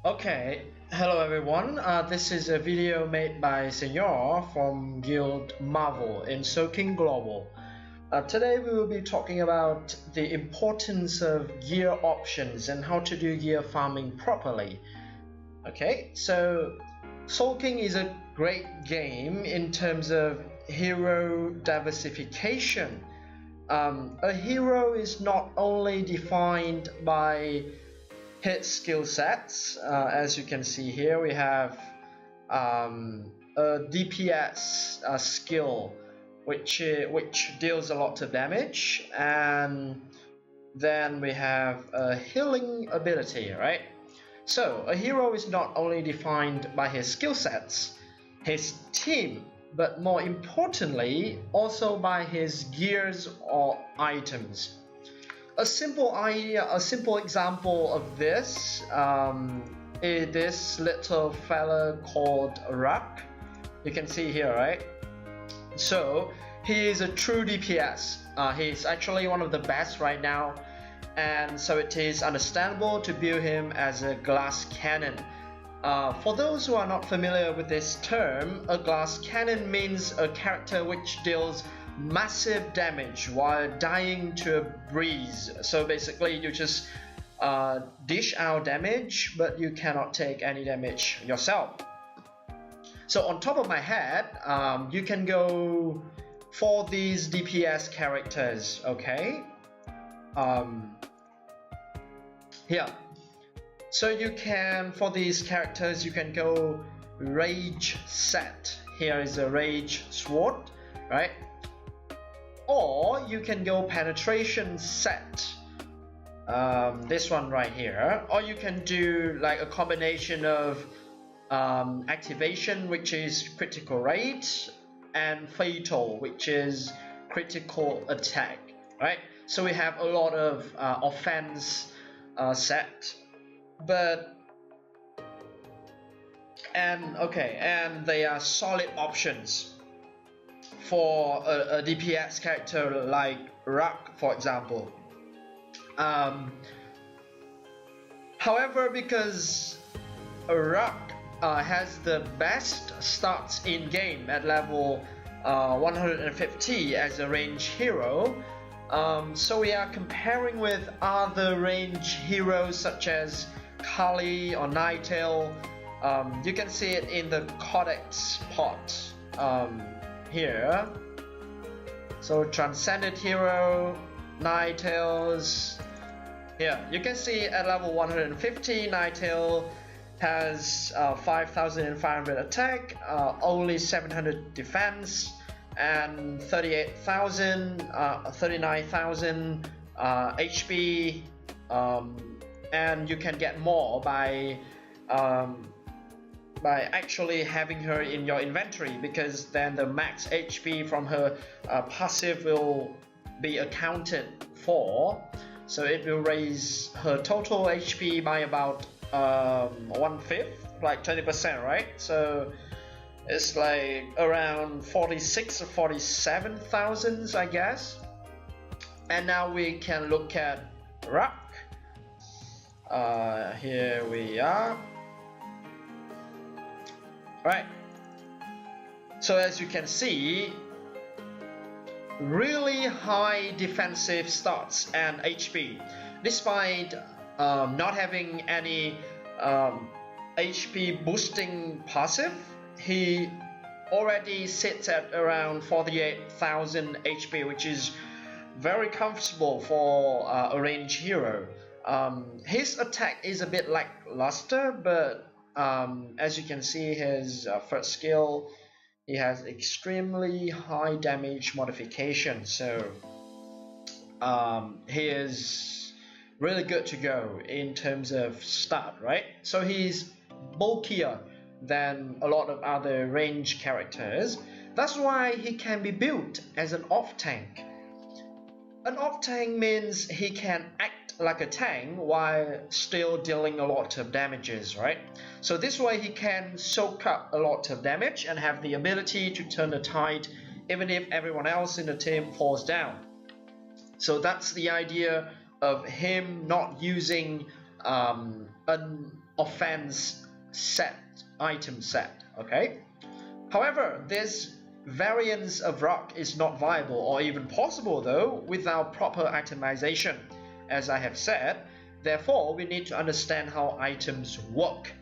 Okay, hello everyone. This is a video made by Senor from Guild Marvel in Soulking Global. Today we will be talking about the importance of gear options and how to do gear farming properly. Okay, so Soulking is a great game in terms of hero diversification. A hero is not only defined by hit skill sets. As you can see here, we have a DPS skill which deals a lot of damage, and then we have a healing ability, right? So a hero is not only defined by his skill sets, his team, but more importantly also by his gears or items. A simple example of this is this little fella called Rock. You can see here, right? So he is a true DPS. He's actually one of the best right now, and so it is understandable to build him as a glass cannon. For those who are not familiar with this term, a glass cannon means a character which deals massive damage while dying to a breeze. So basically you just dish out damage, but you cannot take any damage yourself. So on top of my head, you can go for these DPS characters, okay? Here. So you can, for these characters, you can go Rage set. Here is a Rage Sword, right? Or you can go Penetration set, this one right here. Or you can do like a combination of Activation, which is critical rate, and Fatal, which is critical attack, right? So we have a lot of offense set, and they are solid options for a DPS character like Rock, for example. However, because Rock has the best starts in game at level 150 as a range hero, so we are comparing with other range heroes such as Kali or Nightale. You can see it in the Codex pot here. So Transcended Hero, Nightales. Here you can see at level 150, Nightale has 5,500 attack, only 700 defense, and 39,000 HP, and you can get more by actually having her in your inventory, because then the max HP from her passive will be accounted for, so it will raise her total HP by about 1/5, like 20%, right? So it's like around 46 or 47,000, I guess. And now we can look at Rock. Here we are. Right, so as you can see, really high defensive stats and HP, despite not having any HP boosting passive. He already sits at around 48,000 HP, which is very comfortable for a range hero. His attack is a bit lackluster, but as you can see, his first skill, he has extremely high damage modification, so he is really good to go in terms of stat, right? So he's bulkier than a lot of other range characters. That's why he can be built as an off tank. An off tank means he can act like a tank while still dealing a lot of damages, right? So this way he can soak up a lot of damage and have the ability to turn the tide even if everyone else in the team falls down. So that's the idea of him not using offense set, item set, okay? However, this variance of rock is not viable or even possible though without proper itemization, as I have said. Therefore, we need to understand how items work.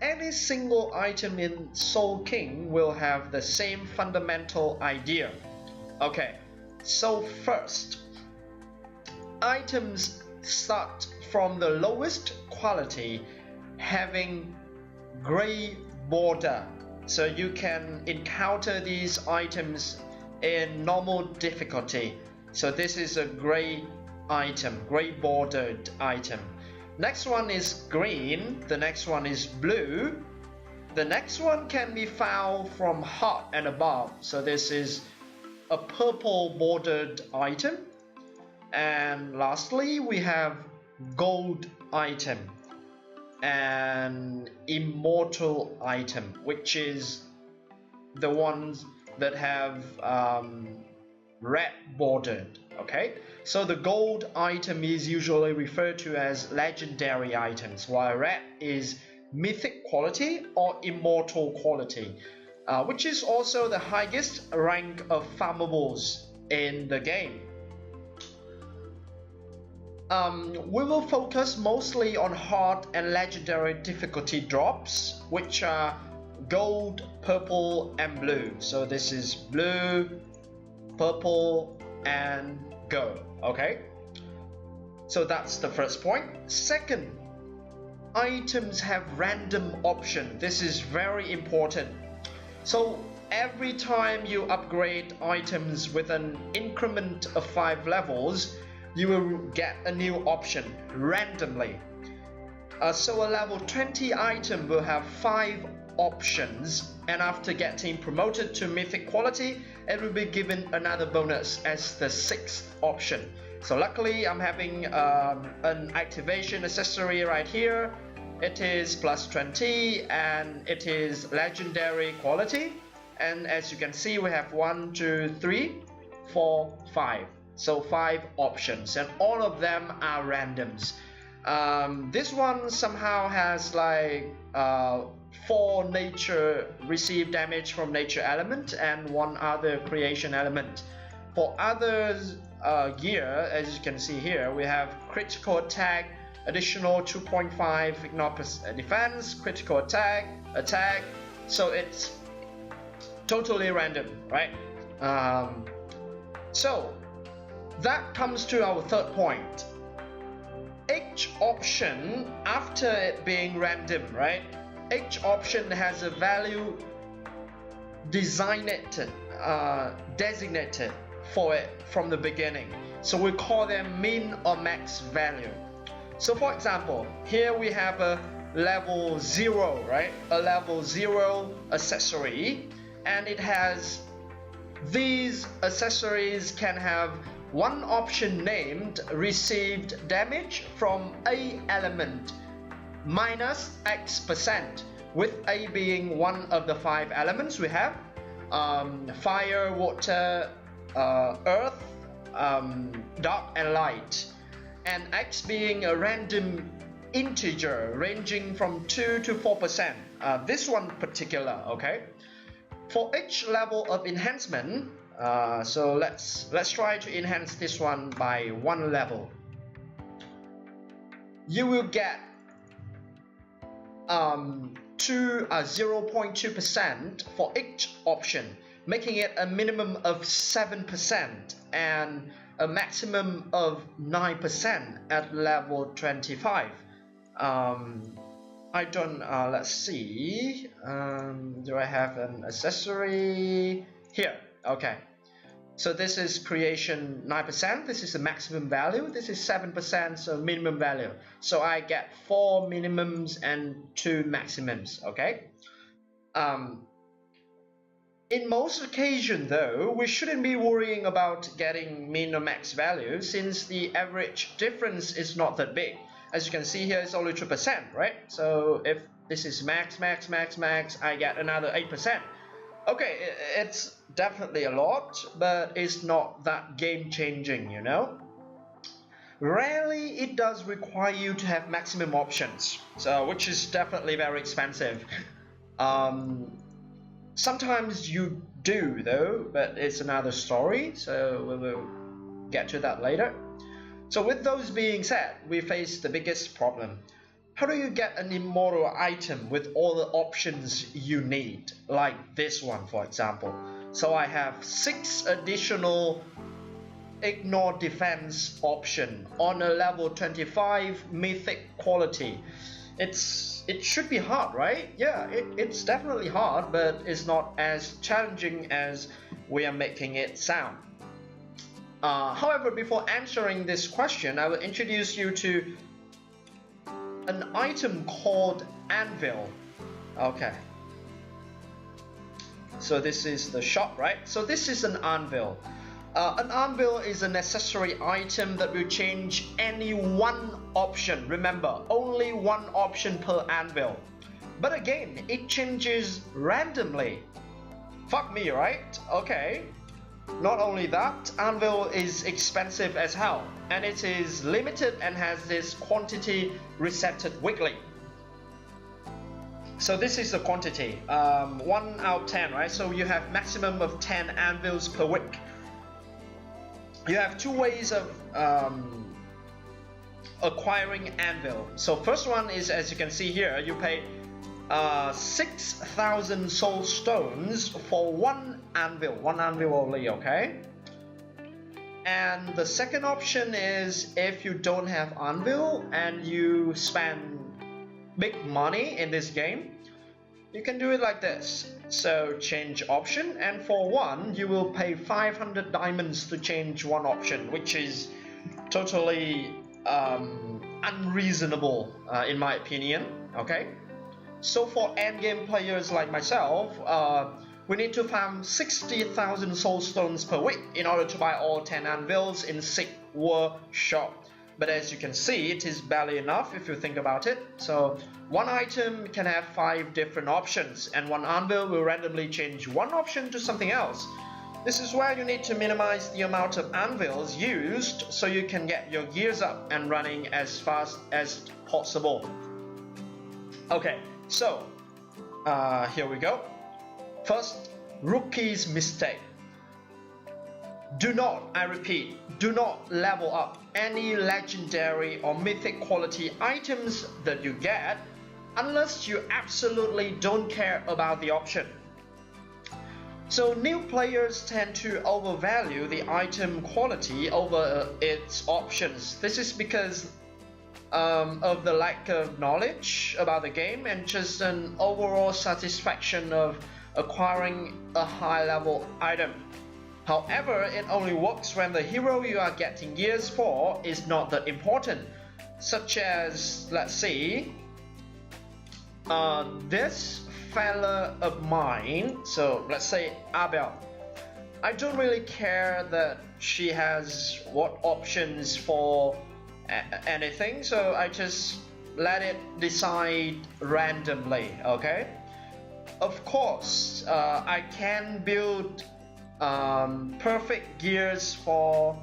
Any single item in Soulking will have the same fundamental idea. Okay, so first, items start from the lowest quality, having gray border. So you can encounter these items in normal difficulty. So this is a gray item, gray bordered item. Next one is green, the next one is blue. The next one can be found from heart and above. So this is a purple bordered item. And lastly, we have gold item and immortal item, which is the ones that have red bordered. Okay, so the gold item is usually referred to as legendary items, while red is mythic quality or immortal quality, which is also the highest rank of farmables in the game. We will focus mostly on hard and legendary difficulty drops, which are gold, purple, and blue. So this is blue, purple, and gold. Okay, so that's the first point. Second, items have random option. This is very important. So every time you upgrade items with an increment of 5 levels, you will get a new option randomly. So a level 20 item will have 5 options, and after getting promoted to mythic quality, it will be given another bonus as the 6th option. So luckily I'm having an activation accessory right here. It is plus 20 and it is legendary quality, and as you can see we have 1, 2, 3, 4, 5. So 5 options, and all of them are randoms. This one somehow has like 4 nature receive damage from nature element and 1 other creation element. For others gear, as you can see here, we have critical attack, additional 2.5 ignore defense, critical attack, so it's totally random, right? So that comes to our third point. Each option, after it being random, right? Each option has a value designated for it from the beginning. So we call them min or max value. So for example, here we have a level 0, right? A level 0 accessory, and it has these accessories can have one option named received damage from A element minus X%, with A being one of the 5 elements we have, fire, water, earth, dark and light, and X being a random integer ranging from 2 to 4%. This one particular, okay? For each level of enhancement, so let's try to enhance this one by 1 level. You will get 0.2% for each option, making it a minimum of 7% and a maximum of 9% at level 25. I don't, let's see, do I have an accessory here? Okay, so this is creation 9%, this is the maximum value, this is 7%, so minimum value. So I get 4 minimums and 2 maximums, okay? In most occasions though, we shouldn't be worrying about getting min or max value, since the average difference is not that big. As you can see here, it's only 2%, right? So if this is max, I get another 8%. Okay, it's definitely a lot, but it's not that game changing, you know? rarely it does require you to have maximum options, so which is definitely very expensive. Sometimes you do though, but it's another story, so we will get to that later. So with those being said, we face the biggest problem. How do you get an immortal item with all the options you need, like this one for example? So I have 6 additional ignore defense option on a level 25 mythic quality. It should be hard, right? Yeah, it's definitely hard, but it's not as challenging as we are making it sound. However, before answering this question, I will introduce you to an item called Anvil. Okay. So this is the shop, right? So this is an Anvil. An Anvil is a necessary item that will change any one option. Remember, only one option per Anvil. But again, it changes randomly. Fuck me, right? Okay. Not only that, Anvil is expensive as hell, and it is limited and has this quantity resetted weekly. So this is the quantity, 1 out of 10, right? So you have maximum of 10 anvils per week. You have 2 ways of acquiring anvil. So first one is, as you can see here, you pay 6,000 soul stones for 1 anvil only, okay? And the second option is, if you don't have anvil and you spend big money in this game, you can do it like this. So change option, and for 1 you will pay 500 diamonds to change 1 option, which is totally unreasonable in my opinion, okay? So for endgame players like myself, we need to farm 60,000 soul stones per week in order to buy all 10 anvils in Sick War Shop. But as you can see, it is barely enough if you think about it. So 1 item can have 5 different options, and 1 anvil will randomly change 1 option to something else. This is where you need to minimize the amount of anvils used so you can get your gears up and running as fast as possible. Okay, so here we go. First, rookie's mistake. Do not, I repeat, do not level up any legendary or mythic quality items that you get unless you absolutely don't care about the option. So new players tend to overvalue the item quality over its options. This is because of the lack of knowledge about the game and just an overall satisfaction of acquiring a high level item. However, it only works when the hero you are getting gears for is not that important, such as, let's see, this fella of mine. So let's say Anvil. I don't really care that she has what options for anything, so I just let it decide randomly, okay? Of course, I can build perfect gears for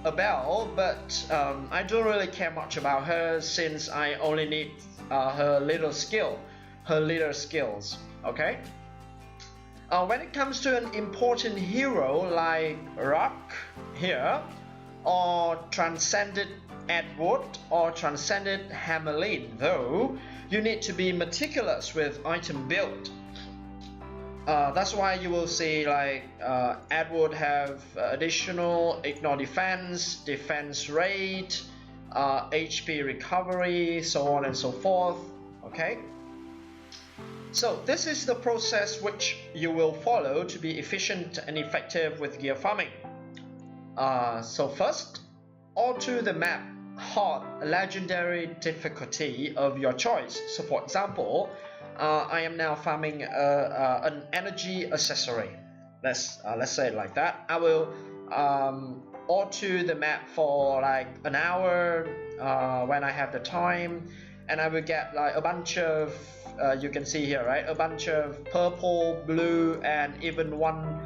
Anvil, but I don't really care much about her since I only need her little skills, okay? When it comes to an important hero like Rock here, or Transcended Edward, or Transcended Hamelin, though, you need to be meticulous with item build. That's why you will see like Edward have additional ignore defense, defense rate, HP recovery, so on and so forth, okay? So this is the process which you will follow to be efficient and effective with gear farming. So first, alter the map hard legendary difficulty of your choice. So for example, I am now farming an energy accessory. Let's say it like that. I will alter the map for like an hour when I have the time, and I will get like a bunch of you can see here, right, a bunch of purple, blue, and even 1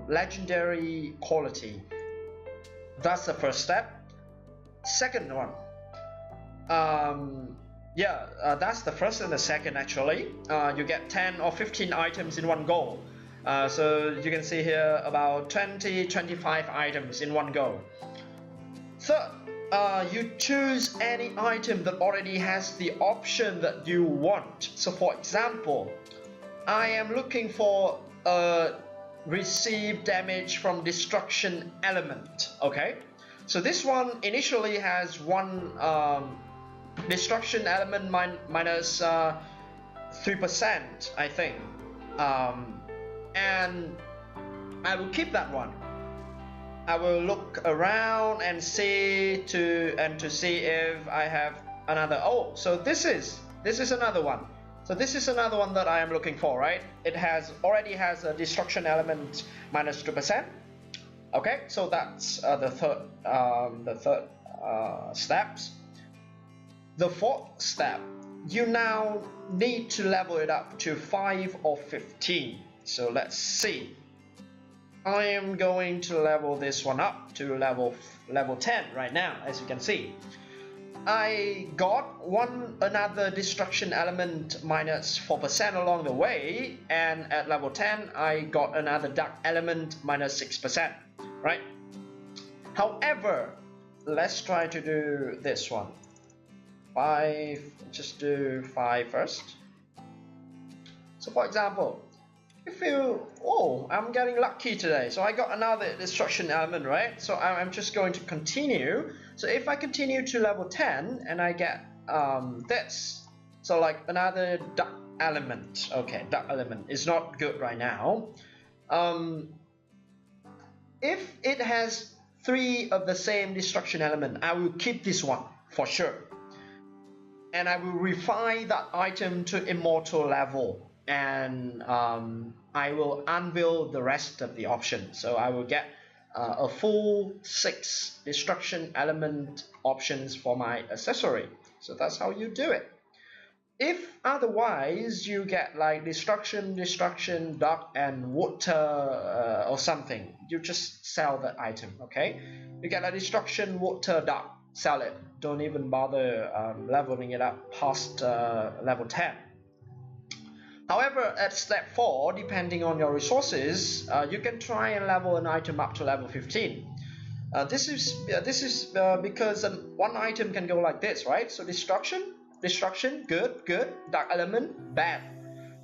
legendary quality. That's the first step. second one. That's the first and the second actually. You get 10 or 15 items in one go. So you can see here about 20-25 items in one go. Third, you choose any item that already has the option that you want. So for example, I am looking for a receive damage from destruction element. Okay, so this one initially has one destruction element minus 3%, I think, and I will keep that one. I will look around and see to see if I have another. Oh, so this is another one. So this is another one that I am looking for, right? It already has a destruction element minus 2%. Okay, so that's the third steps. The fourth step, you now need to level it up to 5 or 15. So let's see. I am going to level this one up to level 10 right now, as you can see. I got another destruction element minus 4% along the way, and at level 10 I got another dark element minus 6%, right? However, let's try to do this one. 5, just do 5 first. So for example, if you, I'm getting lucky today, so I got another destruction element, right? So I'm just going to continue. So if I continue to level 10 and I get this, so like another dark element. Okay, dark element is not good right now. If it has 3 of the same destruction element, I will keep this one for sure, and I will refine that item to immortal level, and I will unveil the rest of the options. So I will get a full 6 destruction element options for my accessory. So that's how you do it. If otherwise you get like destruction, dark, and water or something, you just sell that item. Okay, you get a destruction, water, dark, sell it. Don't even bother leveling it up past level 10. However, at step 4, depending on your resources, you can try and level an item up to level 15. This is because one item can go like this, right? So destruction, good, dark element, bad.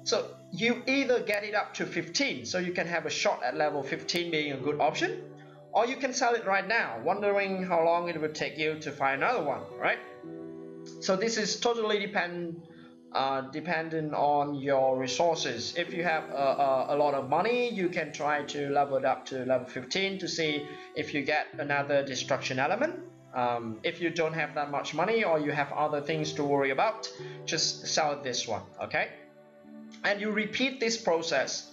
So you either get it up to 15, so you can have a shot at level 15 being a good option, or you can sell it right now, wondering how long it would take you to find another one, right? So this is totally dependent on your resources. If you have a lot of money, you can try to level it up to level 15 to see if you get another destruction element. If you don't have that much money, or you have other things to worry about, just sell this one. Okay, and you repeat this process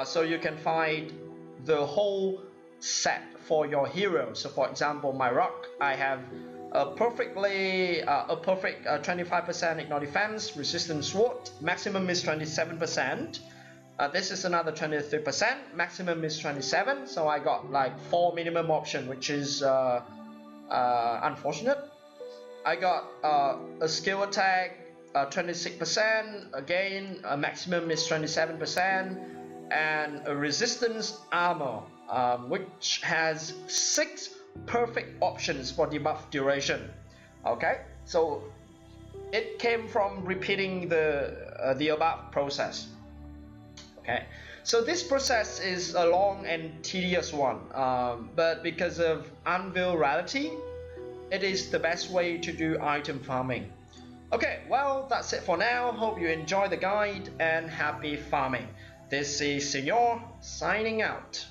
so you can find the whole set for your hero. So for example, my rock, I have a perfect 25% ignore defense, resistance sword, maximum is 27%. This is another 23%, maximum is 27. So I got like 4 minimum option, which is unfortunate. I got a skill attack 26%, again a maximum is 27%, and a resistance armor which has 6 perfect options for debuff duration. Okay, so it came from repeating the above process. Okay, so this process is a long and tedious one, but because of Anvil rarity, it is the best way to do item farming. Okay, well, that's it for now. Hope you enjoy the guide and happy farming. This is Senor signing out.